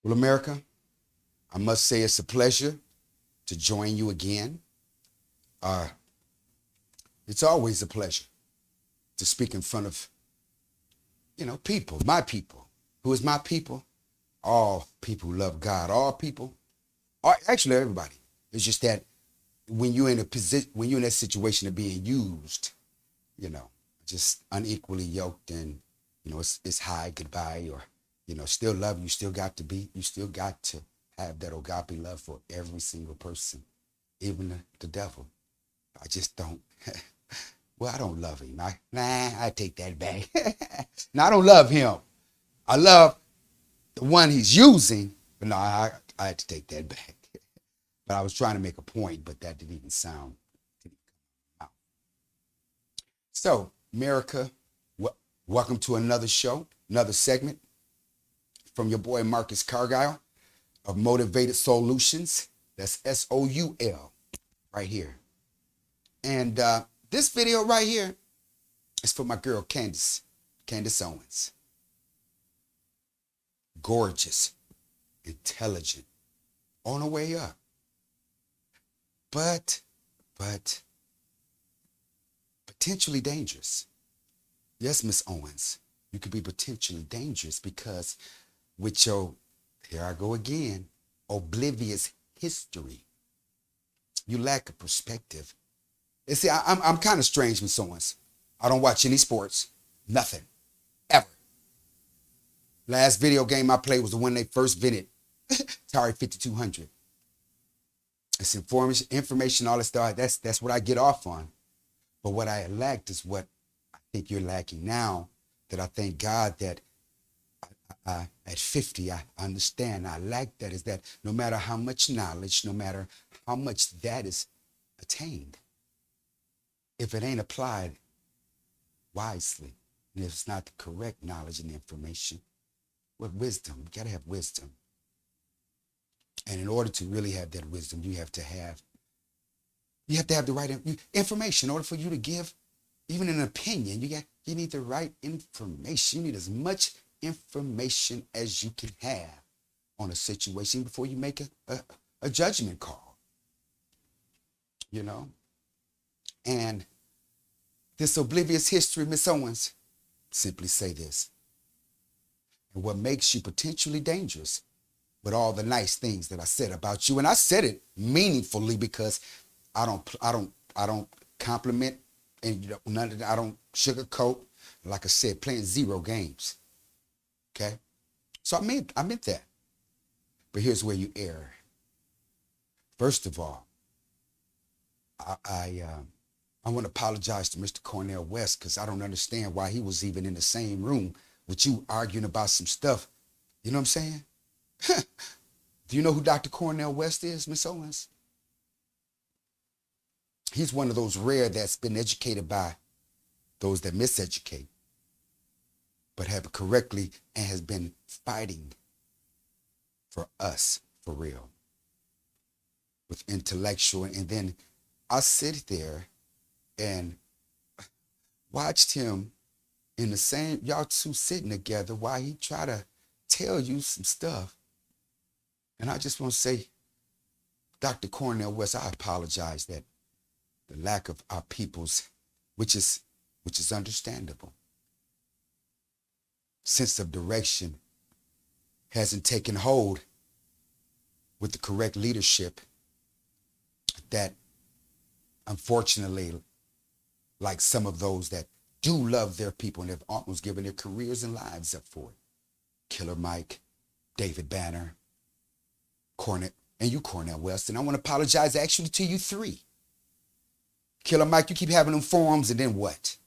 Well, America, I must say it's a pleasure to join you again. Uh, it's always a pleasure to speak in front of, people, my people. Who is my people? All people who love God. All people, actually everybody. It's just that when you're in a position, when you're in that situation of being used, you know, just unequally yoked, and it's hi, goodbye, or still love you. You still got to have that agape love for every single person, even the devil. I just don't. Well, I don't love him. I take that back. No, I don't love him. I love the one he's using, but no, I had to take that back. But I was trying to make a point, but that didn't even sound. So, America, welcome to another show, another segment from your boy Marcus Cargile of Motivated Solutions. That's SOUL right here. And this video right here is for my girl Candice Owens. Gorgeous, intelligent, on her way up. But potentially dangerous. Yes, Ms Owens, you could be potentially dangerous because with your, here I go again, oblivious history, you lack a perspective. And see, I'm kind of strange, Ms Owens. I don't watch any sports, nothing, ever. Last video game I played was the one they first invented, Atari 5200. It's information, all that stuff. That's what I get off on. But what I lacked is what I think you're lacking now. That I thank God that at 50 I understand. I lack that is that no matter how much knowledge, no matter how much that is attained, if it ain't applied wisely, and if it's not the correct knowledge and information, with wisdom, you gotta have wisdom. And in order to really have that wisdom, you have to have the right information. In order for you to give even an opinion, you need the right information. You need as much information as you can have on a situation before you make a judgment call. And this oblivious history, Ms. Owens, simply say this. And what makes you potentially dangerous with all the nice things that I said about you, and I said it meaningfully because I don't compliment, and none of that. I don't sugarcoat. Like I said, playing zero games. Okay, so I meant that. But here's where you err. First of all, I want to apologize to Mr. Cornell West because I don't understand why he was even in the same room with you arguing about some stuff. You know what I'm saying? Do you know who Dr. Cornell West is, Ms. Owens? He's one of those rare that's been educated by those that miseducate, but have correctly and has been fighting for us for real with intellectual. And then I sit there and watched him in the same, y'all two sitting together while he try to tell you some stuff. And I just want to say, Dr. Cornell West, I apologize that the lack of our people's, which is understandable, sense of direction hasn't taken hold with the correct leadership that, unfortunately, like some of those that do love their people and have almost given their careers and lives up for it. Killer Mike, David Banner, Cornell West. And I want to apologize actually to you three. Killer Mike, you keep having them forums, and then what?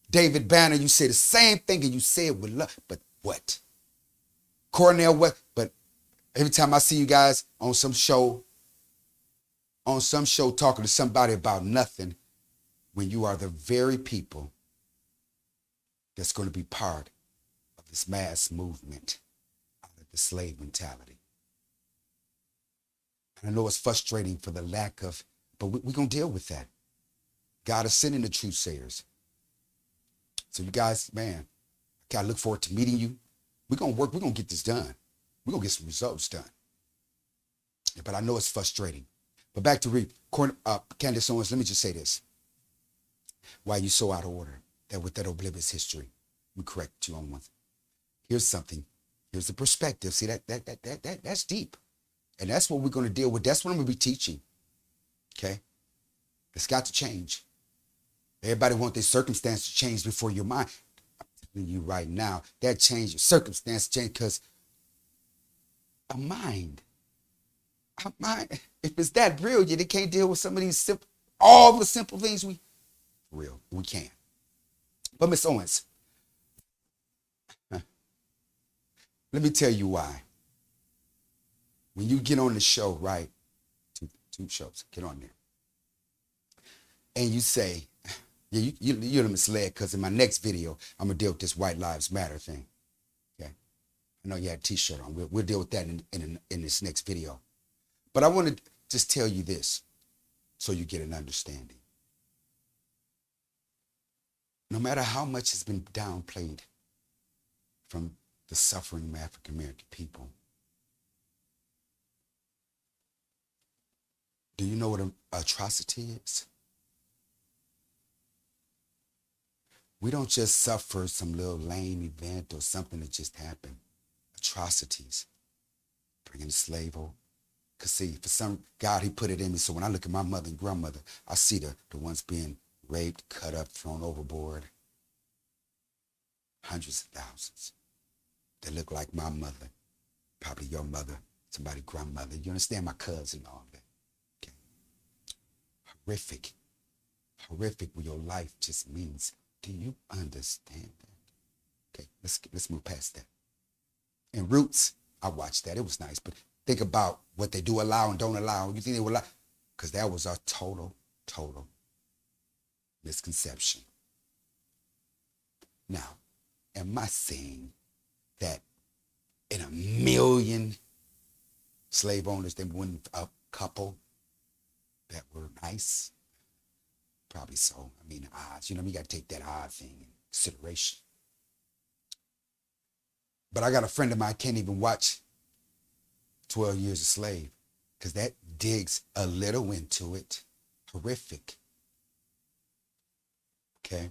David Banner, you say the same thing and you say it with love, but what? Cornell West, but every time I see you guys on some show talking to somebody about nothing, when you are the very people that's going to be part of this mass movement out of the slave mentality. And I know it's frustrating for the lack of, but we're going to deal with that. God is sending the truth sayers. So you guys, man, I look forward to meeting you. We're going to work. We're going to get this done. We're going to get some results done. But I know it's frustrating. But back to Candice Owens, let me just say this. Why are you so out of order? That with that oblivious history, we correct you on one thing. Here's something. Here's the perspective. See, that's deep. And that's what we're going to deal with. That's what I'm going to be teaching. Okay? It's got to change. Everybody wants their circumstance to change before your mind. I'm telling you right now, that change, your circumstance change because a mind, if it's that brilliant, it can't deal with some of these simple, all the simple things we can. But Ms. Owens, let me tell you why. When you get on the show, right? Two shows, get on there. And you say, yeah, you're misled because in my next video, I'm going to deal with this White Lives Matter thing. Okay? I know you had a t-shirt on. We'll deal with that in this next video. But I want to just tell you this so you get an understanding. No matter how much has been downplayed from the suffering of African American people, do you know what an atrocity is? We don't just suffer some little lame event or something that just happened. Atrocities. Bringing a slave over. Because see, for some, God, he put it in me. So when I look at my mother and grandmother, I see the ones being raped, cut up, thrown overboard. Hundreds of thousands. They look like my mother. Probably your mother. Somebody's grandmother. You understand? My cousin and all that. Okay. Horrific. Horrific what your life just means. Do you understand that? Okay, let's move past that. In Roots, I watched that. It was nice, but think about what they do allow and don't allow. You think they will allow? Because that was a total misconception. Now, am I saying that in a million slave owners, they wouldn't a couple that were nice? Probably so. I mean, the odds. You know, you got to take that odd thing in consideration. But I got a friend of mine can't even watch 12 Years a Slave because that digs a little into it. Horrific. Okay.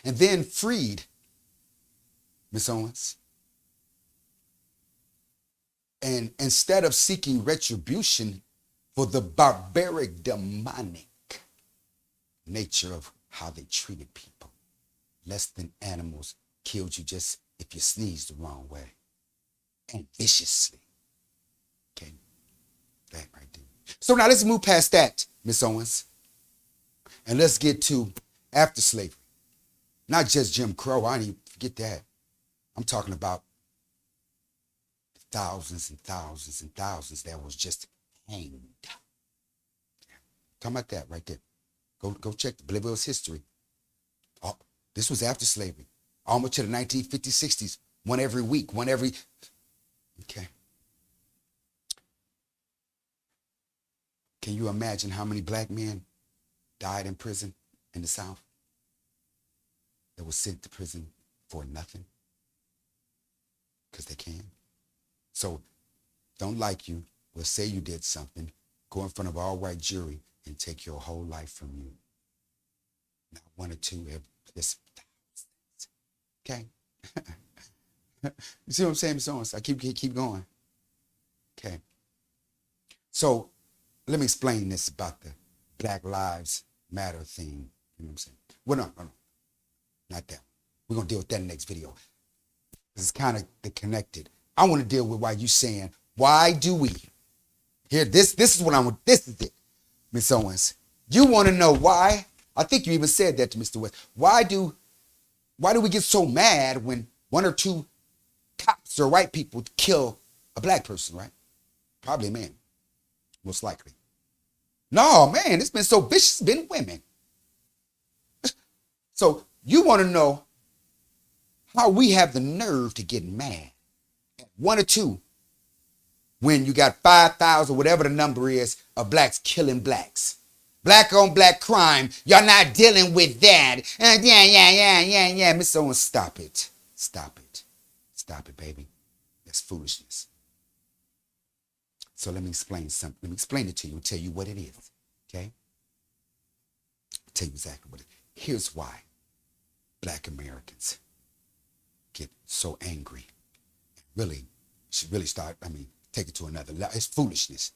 And then freed, Ms. Owens. And instead of seeking retribution for the barbaric, demonic nature of how they treated people, less than animals, killed you just if you sneezed the wrong way, and viciously. Okay, that right there. So now let's move past that, Ms. Owens, and let's get to after slavery. Not just Jim Crow. I didn't forget that. I'm talking about thousands and thousands and thousands that was just hanged. Talking about that right there. Go check the Oblivious History. Oh, this was after slavery. Almost to the 1950s, 60s. One every week. Okay. Can you imagine how many black men died in prison in the South? That was sent to prison for nothing? Because they can. So, don't like you. Well, say you did something. Go in front of an all-white jury and take your whole life from you. Not one or two, just thousands. Okay? You see what I'm saying, Ms. Owens? I keep going. Okay. So, let me explain this about the Black Lives Matter thing. You know what I'm saying? Well, no. Not that. We're going to deal with that in the next video. It's kind of connected. I want to deal with why you saying, why do we? Here, this is what this is it. Ms. Owens, you want to know why? I think you even said that to Mr. West. Why do we get so mad when one or two cops or white people kill a black person, right? Probably a man, most likely. No, man, it's been so vicious, it's been women. So you want to know how we have the nerve to get mad at one or two when you got 5,000, whatever the number is, of blacks killing blacks. Black on black crime. You're not dealing with that. Yeah. Miss Owens, stop it. Stop it, baby. That's foolishness. So let me explain something. Let me explain it to you and tell you what it is. Okay? Tell you exactly what it is. Here's why Black Americans get so angry. Really, should really start, take it to another level. It's foolishness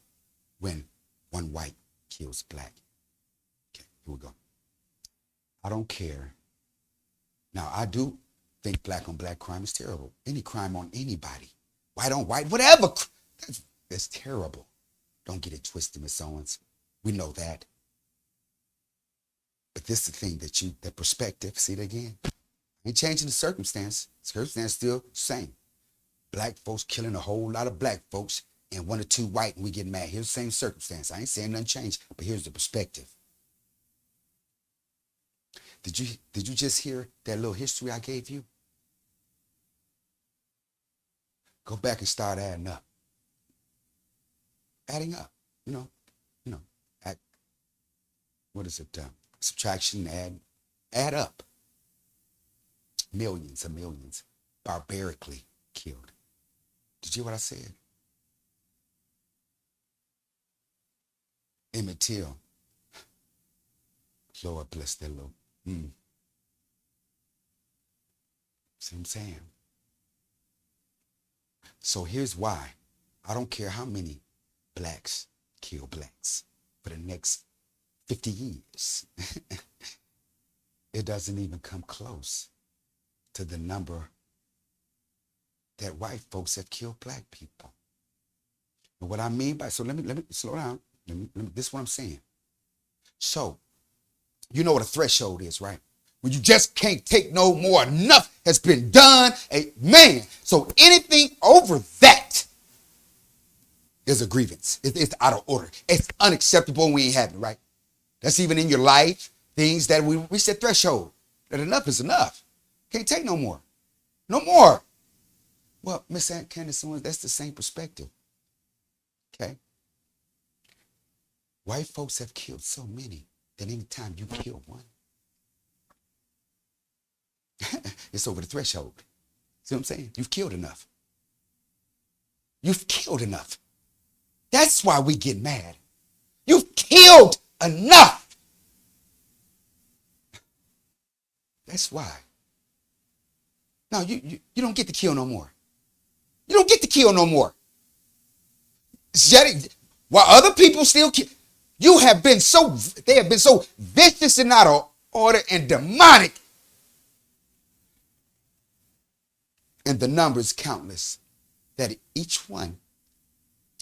when one white kills black. Okay, here we go. I don't care. Now, I do think black on black crime is terrible. Any crime on anybody, white on white, whatever. That's terrible. Don't get it twisted, Ms Owens. We know that. But this is the thing that perspective, see it again? Ain't changing the circumstance. Circumstance still the same. Black folks killing a whole lot of black folks and one or two white and we get mad. Here's the same circumstance. I ain't saying nothing changed, but here's the perspective. Did you just hear that little history I gave you? Go back and start adding up. Adding up, add, what is it? Subtraction, add up. Millions of millions barbarically killed. Did you hear what I said? Emmett Till. Lord bless their Lord. See what I'm saying? So here's why. I don't care how many blacks kill blacks for the next 50 years. It doesn't even come close to the number that white folks have killed black people. And what I mean by, so let me slow down. This is what I'm saying. So, you know what a threshold is, right? When you just can't take no more, enough has been done. Amen. So anything over that is a grievance. It's out of order. It's unacceptable and we ain't having it, right? That's even in your life, things that we reach that threshold. That enough is enough. Can't take no more. No more. Well, Ms. Candice, that's the same perspective. Okay? White folks have killed so many that any time you kill one, it's over the threshold. See what I'm saying? You've killed enough. You've killed enough. That's why we get mad. You've killed enough. That's why. No, you don't get to kill no more. You don't get to kill no more. While other people still kill, they have been so vicious and out of order and demonic. And the number is countless, that each one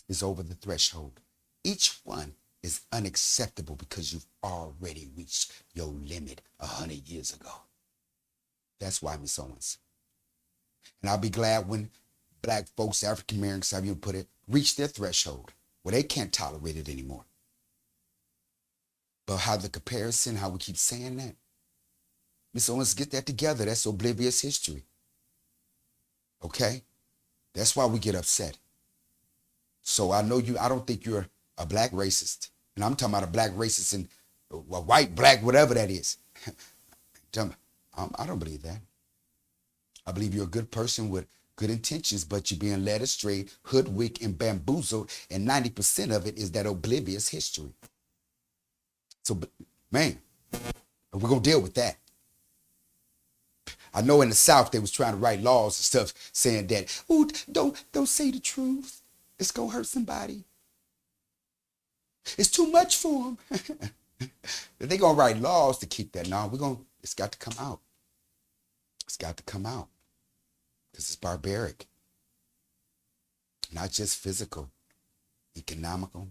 is over the threshold. Each one is unacceptable because you've already reached your limit 100 years ago. That's why, Ms Owens. And I'll be glad when black folks, African Americans, however you put it, reach their threshold where they can't tolerate it anymore. But how the comparison, how we keep saying that, Ms Owens, get that together. That's oblivious history. Okay? That's why we get upset. So I don't think you're a black racist. And I'm talking about a black racist and a white, black, whatever that is. I don't believe that. I believe you're a good person with good intentions, but you're being led astray, hoodwinked, and bamboozled, and 90% of it is that oblivious history. So, man, we're going to deal with that. I know in the South they was trying to write laws and stuff saying that, oh, don't say the truth. It's going to hurt somebody. It's too much for them. They're going to write laws to keep that. No, it's got to come out. It's got to come out. Because it's barbaric. Not just physical, economical,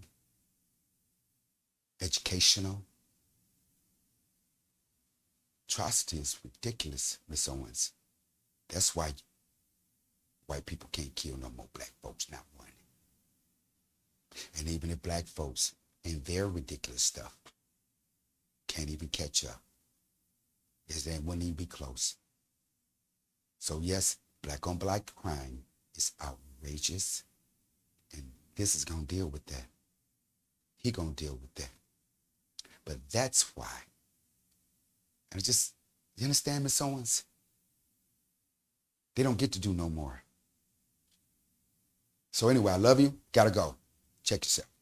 educational. Atrocity is ridiculous, Ms Owens. That's why white people can't kill no more black folks, not one. And even if black folks in their ridiculous stuff can't even catch up, they wouldn't even be close. So yes, black on black crime is outrageous, and this is going to deal with that. He going to deal with that. But that's why. And you understand, Ms Owens? They don't get to do no more. So anyway, I love you. Gotta go. Check yourself.